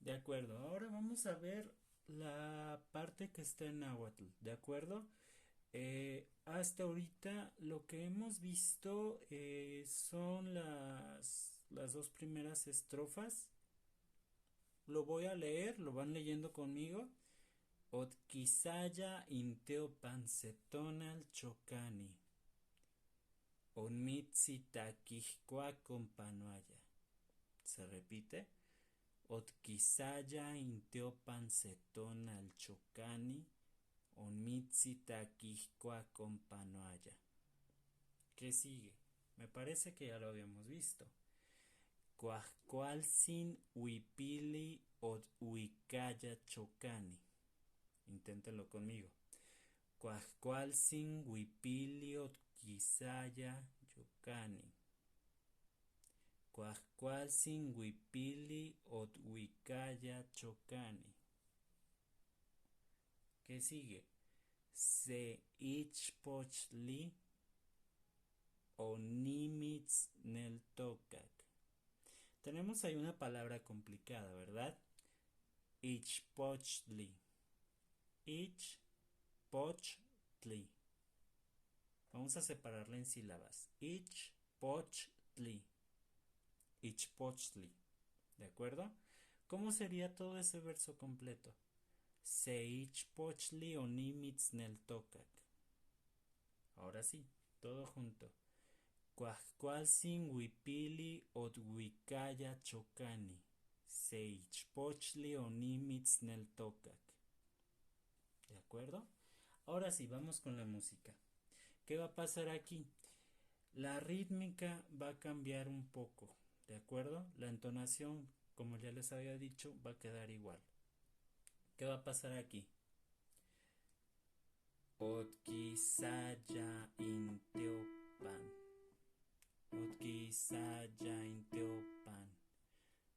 De acuerdo, ahora vamos a ver la parte que está en náhuatl, ¿de acuerdo? Hasta ahorita lo que hemos visto son las dos primeras estrofas. Lo voy a leer, lo van leyendo conmigo. Otquisaya inteo pancetonal chocani. Onmitzi taquihcua companuaya. Se repite. Otquisaya inteo pancetonal chocani. Onmitzi taquihcua companuaya. ¿Qué sigue? Me parece que ya lo habíamos visto. Cuajcualsin huipili od huicaya chocani. Inténtenlo conmigo. Cuajcualsin huipili od quisaya chocani. Cuajcualsin huipili od huicaya chocani. ¿Qué sigue? Se ichpochli onimitz nel tocac. Tenemos ahí una palabra complicada, ¿verdad? Ichpochli. Ichpochli. Vamos a separarla en sílabas. Ichpochli. Ichpochli. ¿De acuerdo? ¿Cómo sería todo ese verso completo? Se ichpochli onimitz nel tocac. Ahora sí, todo junto. Cuajcualsin huipili od huicaya chocani. Se ichpochli onimitz nel tocac. ¿De acuerdo? Ahora sí, vamos con la música. ¿Qué va a pasar aquí? La rítmica va a cambiar un poco, ¿de acuerdo? La entonación, como ya les había dicho, va a quedar igual. ¿Qué va a pasar aquí? Otquisaya inteopan. Otquisaya inteopan.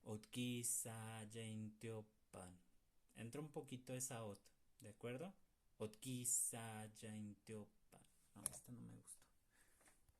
Otquisaya inteopan. Entra un poquito esa ot, ¿de acuerdo? Otquisaya inteopan. No, esta no me gusta.